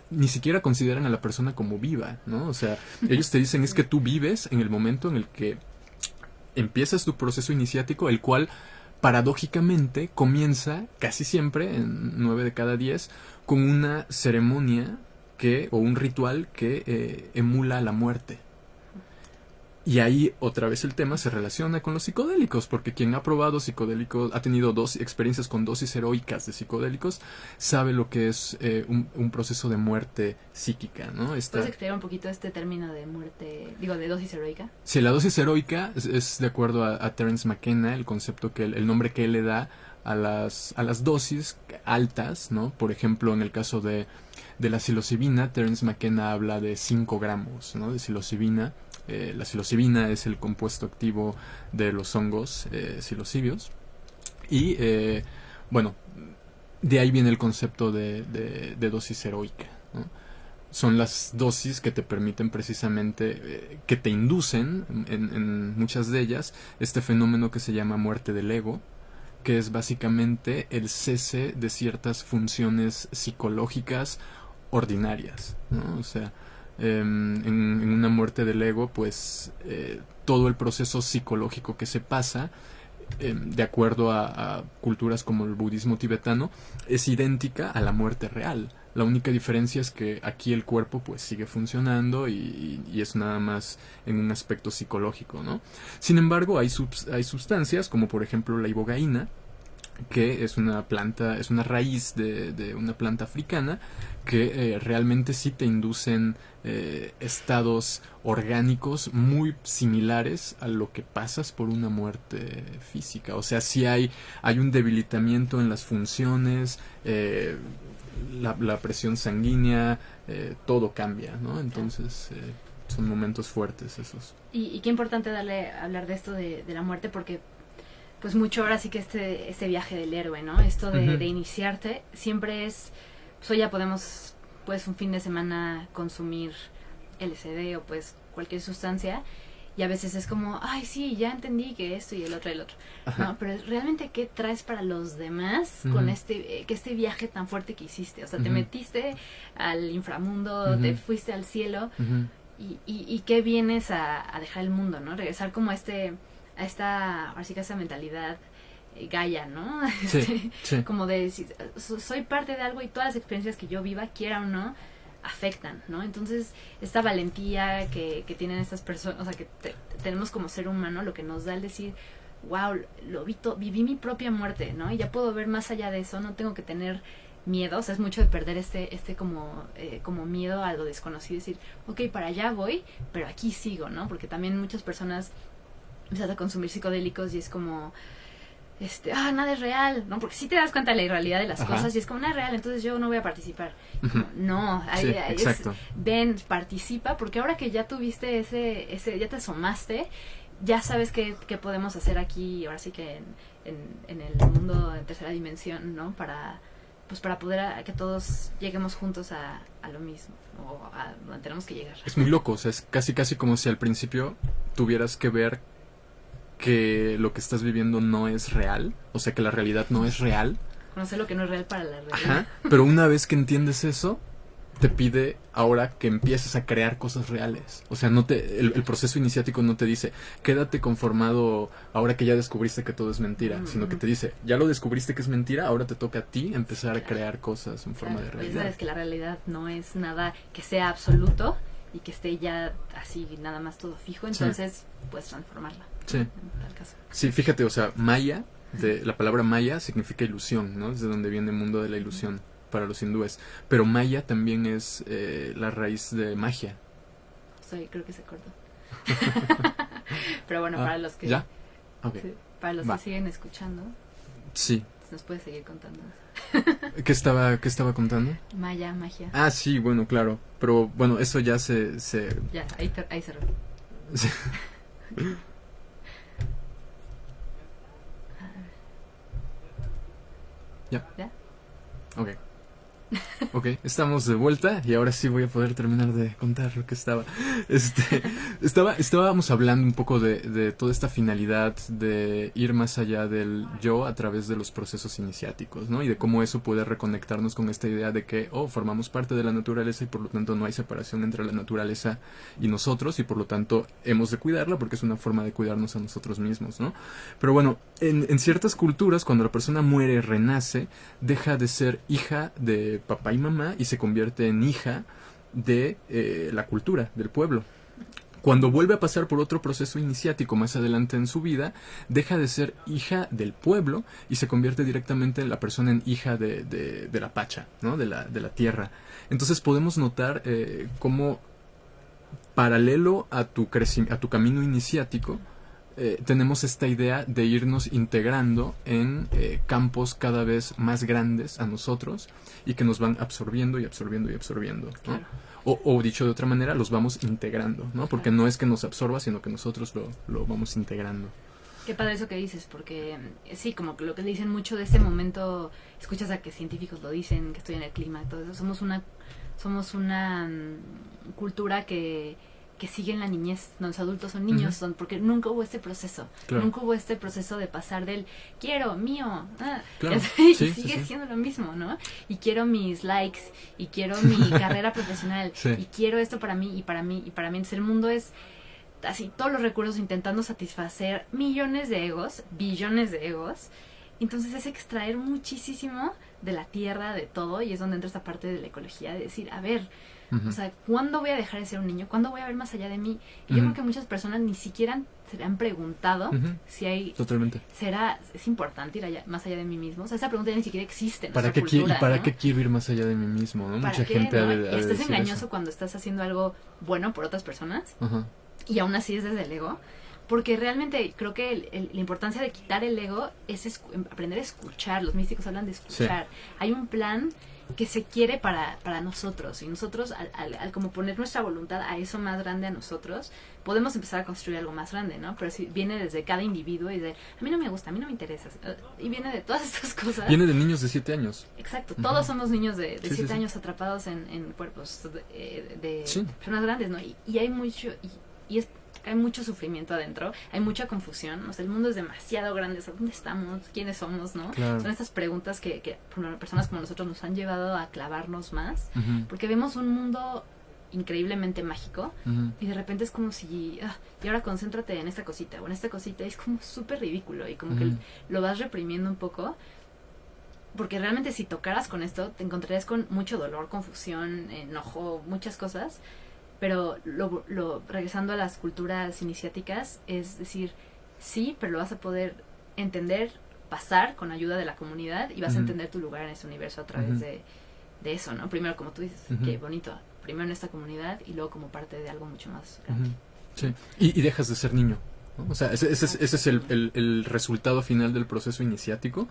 ni siquiera consideran a la persona como viva, ¿no? O sea, ellos te dicen es que tú vives en el momento en el que empiezas tu proceso iniciático, el cual paradójicamente comienza casi siempre, en 9 de cada 10, con una ceremonia o un ritual que emula la muerte. Y ahí otra vez el tema se relaciona con los psicodélicos, porque quien ha probado psicodélicos, ha tenido experiencias con dosis heroicas de psicodélicos, sabe lo que es un proceso de muerte psíquica, ¿no?
¿Puedes explicar un poquito este término de muerte, de dosis heroica?
Sí, la dosis heroica es de acuerdo a Terence McKenna, el concepto el nombre que él le da a las dosis altas, ¿no? Por ejemplo, en el caso de la psilocibina, Terence McKenna habla de 5 gramos, ¿no? De psilocibina. La psilocibina es el compuesto activo de los hongos psilocibios. Y, bueno, de ahí viene el concepto de dosis heroica, ¿no? Son las dosis que te permiten precisamente, que te inducen, en muchas de ellas, este fenómeno que se llama muerte del ego, que es básicamente el cese de ciertas funciones psicológicas ordinarias, ¿no? O sea, en una muerte del ego, pues todo el proceso psicológico que se pasa, de acuerdo a culturas como el budismo tibetano, es idéntica a la muerte real. La única diferencia es que aquí el cuerpo pues sigue funcionando y es nada más en un aspecto psicológico, ¿no? Sin embargo, hay sustancias como por ejemplo la ibogaína, que es una planta, es una raíz de una planta africana que realmente sí te inducen estados orgánicos muy similares a lo que pasas por una muerte física. O sea, sí hay un debilitamiento en las funciones, la presión sanguínea, todo cambia, ¿no? Entonces son momentos fuertes esos.
Y qué importante hablar de esto de la muerte, porque pues mucho ahora sí que este viaje del héroe, ¿no? Esto de iniciarte siempre es, pues hoy ya podemos, pues un fin de semana consumir LSD o pues cualquier sustancia, y a veces es como, ay sí, ya entendí que esto y el otro, ¿no? Pero realmente, ¿qué traes para los demás con este viaje tan fuerte que hiciste? O sea, te metiste al inframundo, te fuiste al cielo, y ¿qué vienes a dejar el mundo, ¿no? Regresar como a ahora sí que esa mentalidad Gaia, ¿no?
Sí, sí.
Como de decir, soy parte de algo y todas las experiencias que yo viva, quiera o no, afectan, ¿no? Entonces, esta valentía que tienen estas personas, o sea, que tenemos como ser humano, lo que nos da el decir, wow, viví mi propia muerte, ¿no? Y ya puedo ver más allá de eso, no tengo que tener miedo, o sea, es mucho de perder como miedo a lo desconocido, decir, ok, para allá voy, pero aquí sigo, ¿no? Porque también muchas personas empiezan a consumir psicodélicos y es como, nada es real, ¿no? Porque si te das cuenta de la irrealidad de las cosas y es como, nada es real, entonces yo no voy a participar. No,
exacto.
Ven, participa, porque ahora que ya tuviste ya te asomaste, ya sabes qué podemos hacer aquí, ahora sí que en el mundo en tercera dimensión, ¿no? Para poder que todos lleguemos juntos a lo mismo, o a donde tenemos que llegar.
Es muy loco, o sea, es casi como si al principio tuvieras que ver que lo que estás viviendo no es real, o sea, que la realidad no es real.
Conocer lo que no es real para la realidad.
Ajá, pero una vez que entiendes eso, te pide ahora que empieces a crear cosas reales. O sea, el proceso iniciático no te dice, quédate conformado ahora que ya descubriste que todo es mentira, sino que te dice, ya lo descubriste que es mentira, ahora te toca a ti empezar a crear cosas en forma de realidad.
Ya sabes que la realidad no es nada que sea absoluto y que esté ya así nada más todo fijo, entonces puedes transformarla.
Sí.
En tal caso.
Sí, fíjate, o sea, Maya, la palabra Maya significa ilusión, ¿no? Es de donde viene el mundo de la ilusión para los hindúes. Pero Maya también es la raíz de magia.
Sí, creo que se cortó. Pero bueno, para los que...
¿Ya? Okay.
Sí, para los que siguen escuchando.
Sí.
Nos puedes seguir contando.
¿Qué estaba contando?
Magia.
Ah, sí, bueno, claro. Pero bueno, eso ya se...
Ya, ahí cerró.
Sí. ¿Ya?
¿Ya?
Ok. Ok, estamos de vuelta y ahora sí voy a poder terminar de contar lo que estaba. Estábamos hablando un poco de toda esta finalidad de ir más allá del yo a través de los procesos iniciáticos, ¿no? Y de cómo eso puede reconectarnos con esta idea de que, formamos parte de la naturaleza y por lo tanto no hay separación entre la naturaleza y nosotros y por lo tanto hemos de cuidarla porque es una forma de cuidarnos a nosotros mismos, ¿no? Pero bueno, en ciertas culturas, cuando la persona muere, renace, deja de ser hija de papá y mamá y se convierte en hija de la cultura, del pueblo. Cuando vuelve a pasar por otro proceso iniciático más adelante en su vida, deja de ser hija del pueblo y se convierte directamente la persona en hija de la pacha, ¿no? de la tierra. Entonces podemos notar cómo paralelo a tu camino iniciático, tenemos esta idea de irnos integrando en campos cada vez más grandes a nosotros y que nos van absorbiendo y absorbiendo y absorbiendo, ¿no?
Claro.
O dicho de otra manera, los vamos integrando, ¿no? Porque no es que nos absorba, sino que nosotros lo vamos integrando.
Qué padre eso que dices, porque sí, como que lo que dicen mucho de este momento, escuchas a que científicos lo dicen, que estudian el clima, todo eso, somos una cultura que sigue en la niñez, los adultos son niños, porque nunca hubo este proceso,
Claro.
nunca hubo este proceso de pasar del quiero, mío,
Claro.
y
Sí,
sigue
sí.
siendo lo mismo, ¿no? Y quiero mis likes, y quiero mi carrera profesional,
Sí.
y quiero esto para mí, y para mí, y para mí. Entonces el mundo es así, todos los recursos intentando satisfacer millones de egos, billones de egos. Entonces es extraer muchísimo de la tierra, de todo, y es donde entra esta parte de la ecología, de decir, a ver, o sea, ¿cuándo voy a dejar de ser un niño? ¿Cuándo voy a ver más allá de mí? Y yo creo que muchas personas ni siquiera se han preguntado si hay...
Totalmente.
¿Es importante ir más allá de mí mismo? O sea, esa pregunta ya ni siquiera existe en
¿Para
nuestra
qué,
cultura,
¿para
¿no?
qué quiero ir más allá de mí mismo? ¿No?
¿Para
Mucha
qué,
gente
no?
ha de
Y estás
decir
engañoso
eso.
cuando estás haciendo algo bueno por otras personas,
Ajá.
y aún así es desde el ego. Porque realmente creo que la importancia de quitar el ego es aprender a escuchar. Los místicos hablan de escuchar. Sí. Hay un plan que se quiere para nosotros, y nosotros al como poner nuestra voluntad a eso más grande a nosotros, podemos empezar a construir algo más grande, ¿no? Pero si viene desde cada individuo y de a mí no me gusta, a mí no me interesa, y viene de todas estas cosas.
Viene de niños de 7 años.
Exacto, todos somos niños de 7
sí.
años atrapados en cuerpos de
Sí.
personas grandes, ¿no? Y hay mucho, hay mucho sufrimiento adentro, hay mucha confusión, o sea, el mundo es demasiado grande, o sea, ¿dónde estamos? ¿Quiénes somos? ¿No?
Claro.
Son estas preguntas que personas como nosotros nos han llevado a clavarnos más, porque vemos un mundo increíblemente mágico, y de repente es como si, y ahora concéntrate en esta cosita, o en esta cosita, y es como súper ridículo, y como que lo vas reprimiendo un poco, porque realmente si tocaras con esto, te encontrarías con mucho dolor, confusión, enojo, muchas cosas. Pero regresando a las culturas iniciáticas, es decir, sí, pero lo vas a poder entender, pasar con ayuda de la comunidad, y vas a entender tu lugar en este universo a través de eso, ¿no? Primero, como tú dices, qué bonito, primero en esta comunidad y luego como parte de algo mucho más grande.
Sí, y dejas de ser niño, ¿no? O sea, ese es el resultado final del proceso iniciático.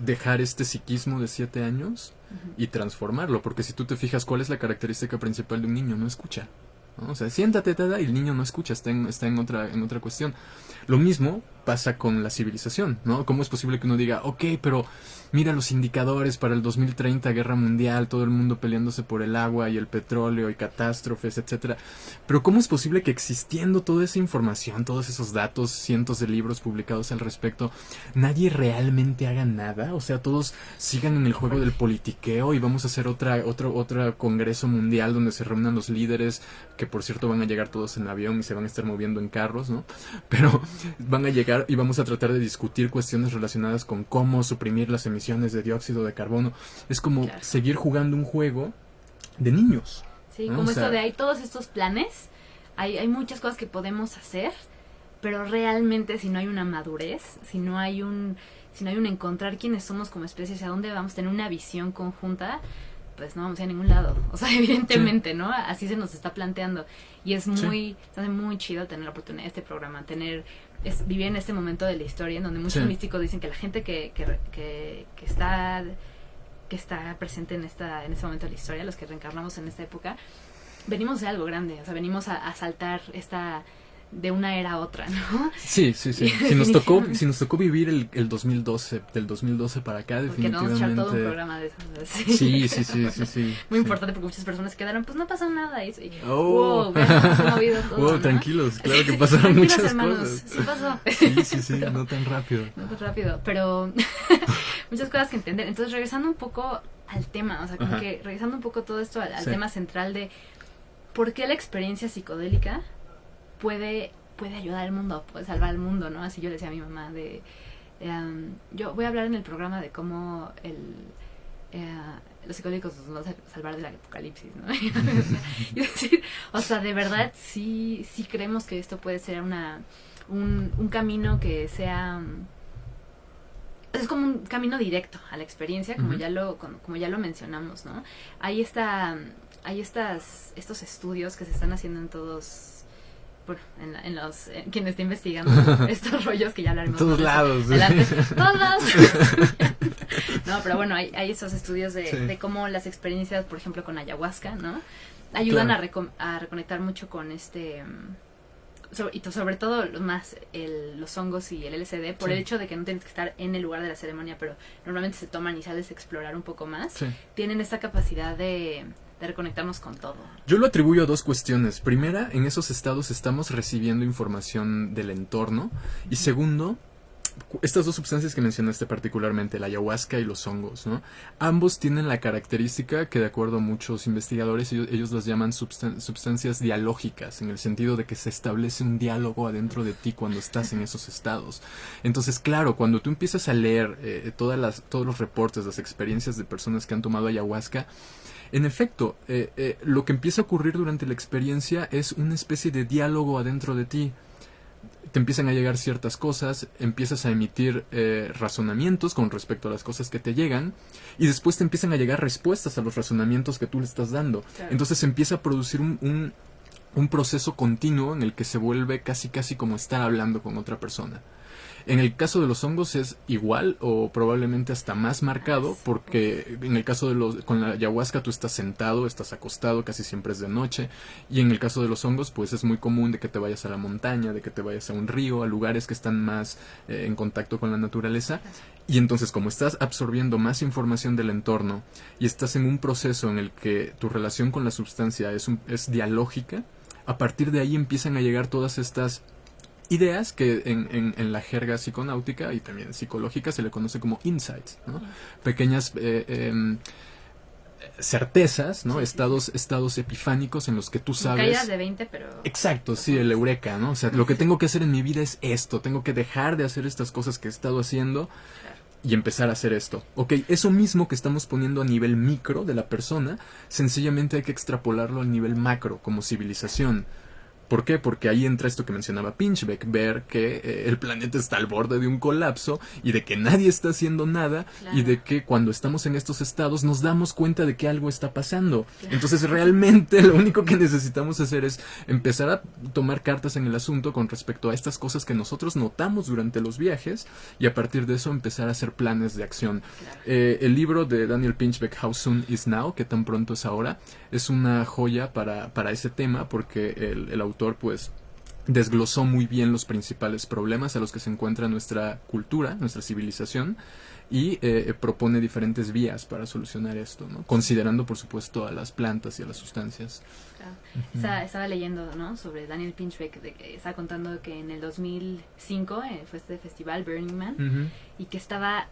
Dejar este psiquismo de 7 años y transformarlo, porque si tú te fijas, ¿cuál es la característica principal de un niño? No escucha, ¿no? O sea, siéntate, y el niño no escucha, está en otra cuestión. Lo mismo pasa con la civilización, ¿no? ¿Cómo es posible que uno diga, ok, pero mira los indicadores para el 2030, guerra mundial, todo el mundo peleándose por el agua y el petróleo y catástrofes, etcétera? Pero ¿cómo es posible que existiendo toda esa información, todos esos datos, cientos de libros publicados al respecto, nadie realmente haga nada? O sea, todos sigan en el juego del politiqueo y vamos a hacer otro congreso mundial donde se reúnan los líderes, que por cierto van a llegar todos en avión y se van a estar moviendo en carros, ¿no? Pero van a llegar y vamos a tratar de discutir cuestiones relacionadas con cómo suprimir las emisiones de dióxido de carbono. Es como seguir jugando un juego de niños.
Sí,
¿no?
como
o sea,
esto de hay todos estos planes, hay muchas cosas que podemos hacer, pero realmente si no hay una madurez, si no hay un encontrar quiénes somos como especie, hacia dónde vamos, tener una visión conjunta, pues no vamos a ir a ningún lado. O sea, evidentemente, ¿no? Así se nos está planteando. Y es se hace muy chido tener la oportunidad de este programa, vivir en este momento de la historia en donde muchos místicos dicen que la gente que está presente en este momento de la historia, los que reencarnamos en esta época, venimos de algo grande, o sea, venimos a saltar de una era a otra, ¿no?
Sí. Si nos tocó vivir el 2012, del 2012 para acá,
porque
definitivamente.
Porque vamos a echar todo un programa de eso.
Sí.
Muy importante porque muchas personas quedaron, pues no pasa nada. Y
wow,
se ha movido todo.
Wow, ¿no? Tranquilos, claro que pasaron muchas
hermanos,
cosas.
Sí pasó.
Sí, no tan rápido.
No tan rápido, pero muchas cosas que entender. Entonces, regresando un poco al tema, o sea, como que regresando un poco todo esto al tema central de por qué la experiencia psicodélica puede ayudar al mundo, puede salvar al mundo, ¿no? Así yo le decía a mi mamá yo voy a hablar en el programa de cómo los psicodélicos nos van a salvar del apocalipsis, ¿no? Y decir, o sea, de verdad sí creemos que esto puede ser un camino que sea es como un camino directo a la experiencia, como ya lo mencionamos, ¿no? Hay estos estudios que se están haciendo en todos, bueno, en quien está investigando estos rollos que ya hablaremos.
Todos lados.
Todos lados. No, pero bueno, hay estos estudios de cómo las experiencias, por ejemplo, con ayahuasca, ¿no? Ayudan a reconectar mucho con sobre todo los hongos y el LSD, por el hecho de que no tienes que estar en el lugar de la ceremonia, pero normalmente se toman y sales a explorar un poco más. Tienen esta capacidad de reconectarnos con todo.
Yo lo atribuyo a dos cuestiones. Primera, en esos estados estamos recibiendo información del entorno. Y segundo, estas dos sustancias que mencionaste particularmente, la ayahuasca y los hongos, ¿no? Ambos tienen la característica que, de acuerdo a muchos investigadores, ellos las llaman sustancias dialógicas, en el sentido de que se establece un diálogo adentro de ti cuando estás en esos estados. Entonces, claro, cuando tú empiezas a leer todos los reportes, las experiencias de personas que han tomado ayahuasca, en efecto, lo que empieza a ocurrir durante la experiencia es una especie de diálogo adentro de ti. Te empiezan a llegar ciertas cosas, empiezas a emitir razonamientos con respecto a las cosas que te llegan, y después te empiezan a llegar respuestas a los razonamientos que tú le estás dando. Claro. Entonces empieza a producir un proceso continuo en el que se vuelve casi como estar hablando con otra persona. En el caso de los hongos es igual o probablemente hasta más marcado, porque en el caso con la ayahuasca tú estás sentado, estás acostado, casi siempre es de noche, y en el caso de los hongos pues es muy común de que te vayas a la montaña, de que te vayas a un río, a lugares que están más en contacto con la naturaleza, y entonces como estás absorbiendo más información del entorno y estás en un proceso en el que tu relación con la sustancia es dialógica, a partir de ahí empiezan a llegar todas estas ideas que en la jerga psiconáutica y también psicológica se le conoce como insights, ¿no? Pequeñas certezas, ¿no? Estados epifánicos en los que tú sabes...
Caídas de 20, pero...
Exacto, sí, el eureka, ¿no? O sea, lo que tengo que hacer en mi vida es esto, tengo que dejar de hacer estas cosas que he estado haciendo y empezar a hacer esto. Ok, eso mismo que estamos poniendo a nivel micro de la persona, sencillamente hay que extrapolarlo al nivel macro, como civilización. ¿Por qué? Porque ahí entra esto que mencionaba Pinchbeck, ver que el planeta está al borde de un colapso y de que nadie está haciendo nada, claro, y de que cuando estamos en estos estados nos damos cuenta de que algo está pasando. Claro. Entonces realmente lo único que necesitamos hacer es empezar a tomar cartas en el asunto con respecto a estas cosas que nosotros notamos durante los viajes y a partir de eso empezar a hacer planes de acción. Claro. El libro de Daniel Pinchbeck, How Soon Is Now, que tan pronto es ahora, es una joya para ese tema porque el autor pues desglosó muy bien los principales problemas a los que se encuentra nuestra cultura, nuestra civilización, y propone diferentes vías para solucionar esto, ¿no? Considerando por supuesto a las plantas y a las sustancias.
Claro. Estaba leyendo, ¿no?, sobre Daniel Pinchbeck, estaba contando que en el 2005 fue este festival Burning Man, y que estaba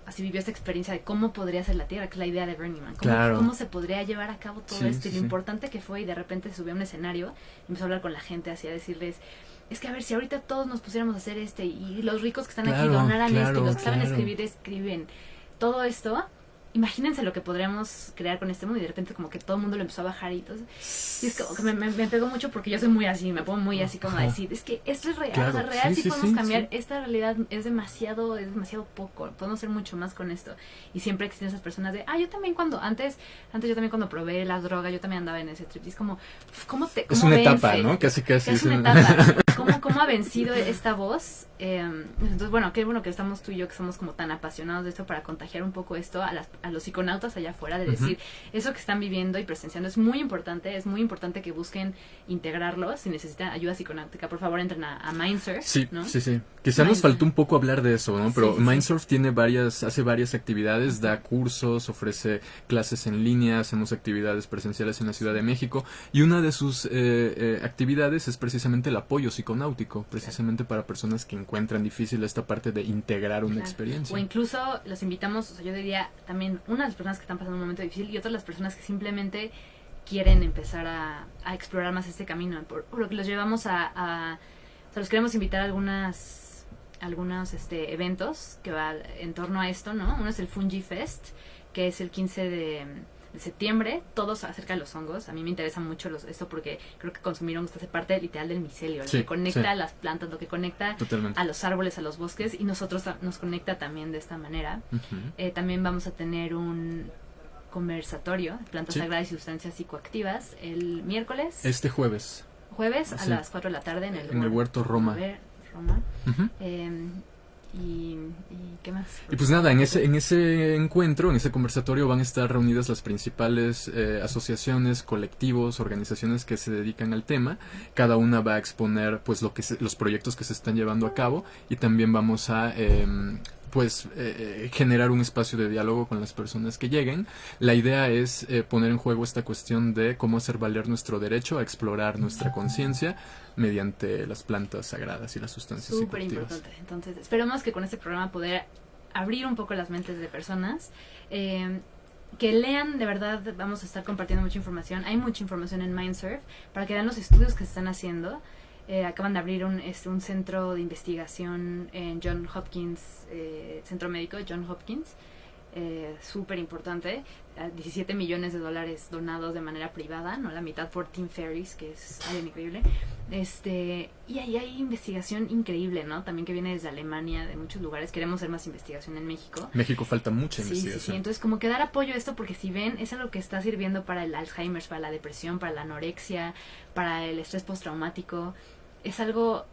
así vivió esta experiencia de cómo podría ser la Tierra, que es la idea de Burning Man, cómo se podría llevar a cabo todo esto, y lo importante que fue, y de repente se subió a un escenario, y empezó a hablar con la gente, así a decirles, es que a ver, si ahorita todos nos pusiéramos a hacer y los ricos que están aquí donaran esto, y los que saben escribir, escriben, todo esto, imagínense lo que podríamos crear con este mundo, y de repente como que todo el mundo lo empezó a bajar, y entonces, y es como que me pegó mucho porque yo soy muy así, me pongo muy así como a decir, es que esto es real, o sea, real sí podemos cambiar, esta realidad es demasiado poco, podemos hacer mucho más con esto, y siempre existen esas personas de, yo también antes yo también cuando probé la droga, yo también andaba en ese trip, y es como, ¿cómo
es una etapa, ¿no? Casi
es una etapa, ¿cómo ha vencido esta voz Entonces, bueno, qué bueno que estamos tú y yo, que somos como tan apasionados de esto, para contagiar un poco esto a los psiconautas allá afuera, de decir, eso que están viviendo y presenciando es muy importante que busquen integrarlo. Si necesitan ayuda psiconáutica, por favor entren a Mindsurf,
Sí,
¿no?
sí. Quizá nos faltó un poco hablar de eso, ¿no? Pero Mindsurf hace varias actividades, da cursos, ofrece clases en línea, hacemos actividades presenciales en la Ciudad de México, y una de sus actividades es precisamente el apoyo psiconáutico, precisamente para personas que encuentran difícil esta parte de integrar una experiencia.
O incluso los invitamos, o sea, yo diría también, una de las personas que están pasando un momento difícil y otras las personas que simplemente quieren empezar a explorar más este camino, por lo que los llevamos o sea, los queremos invitar a algunos eventos que va en torno a esto, ¿no? Uno es el Fungi Fest, que es el 15 de septiembre, todos acerca de los hongos. A mí me interesa mucho esto porque creo que consumir hongos hace parte literal del micelio, lo que conecta a las plantas, lo que conecta a los árboles, a los bosques, y nosotros nos conecta también de esta manera. También vamos a tener un conversatorio de plantas sagradas y sustancias psicoactivas el miércoles.
Este jueves
A las 4 de la tarde en el
Huerto Roma.
¿Y qué más?
Y pues nada, en ese encuentro, en ese conversatorio, van a estar reunidas las principales asociaciones, colectivos, organizaciones que se dedican al tema. Cada una va a exponer pues los proyectos que se están llevando a cabo, y también vamos a generar un espacio de diálogo con las personas que lleguen. La idea es poner en juego esta cuestión de cómo hacer valer nuestro derecho a explorar nuestra conciencia mediante las plantas sagradas y las sustancias
súper
psicoactivas.
Importante. Entonces, esperemos que con este programa poder abrir un poco las mentes de personas, que lean, de verdad. Vamos a estar compartiendo mucha información. Hay mucha información en Mindsurf para que vean los estudios que se están haciendo. Acaban de abrir un centro de investigación en John Hopkins, centro médico de John Hopkins, súper importante. $17 millones donados de manera privada, no la mitad por Tim Ferriss, que es algo increíble. Y ahí hay investigación increíble, ¿no? También que viene desde Alemania, de muchos lugares. Queremos hacer más investigación en México.
México falta mucha investigación.
Sí. Entonces, como que dar apoyo a esto, porque si ven, es algo que está sirviendo para el Alzheimer, para la depresión, para la anorexia, para el estrés postraumático. Es algo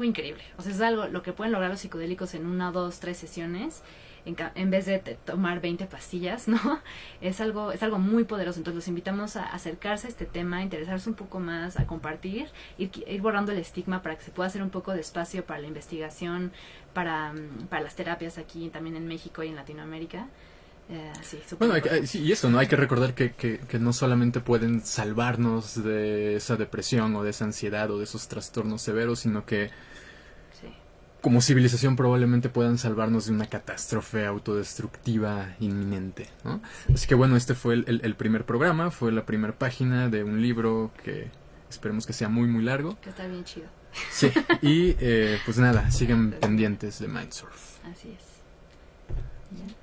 increíble. O sea, es algo lo que pueden lograr los psicodélicos en 1, 2, 3 sesiones, en vez de tomar 20 pastillas, ¿no? Es algo muy poderoso. Entonces los invitamos a acercarse a este tema, a interesarse un poco más, a compartir, ir borrando el estigma para que se pueda hacer un poco de espacio para la investigación, para las terapias aquí también en México y en Latinoamérica.
Bueno, y eso, ¿no? Hay que recordar que no solamente pueden salvarnos de esa depresión o de esa ansiedad o de esos trastornos severos, sino que como civilización probablemente puedan salvarnos de una catástrofe autodestructiva inminente, ¿no? Así que bueno, este fue el primer programa, fue la primera página de un libro que esperemos que sea muy muy largo.
Que está bien chido.
Sí, y pues nada, sigan pendientes de Mindsurf.
Así es. ¿Ya?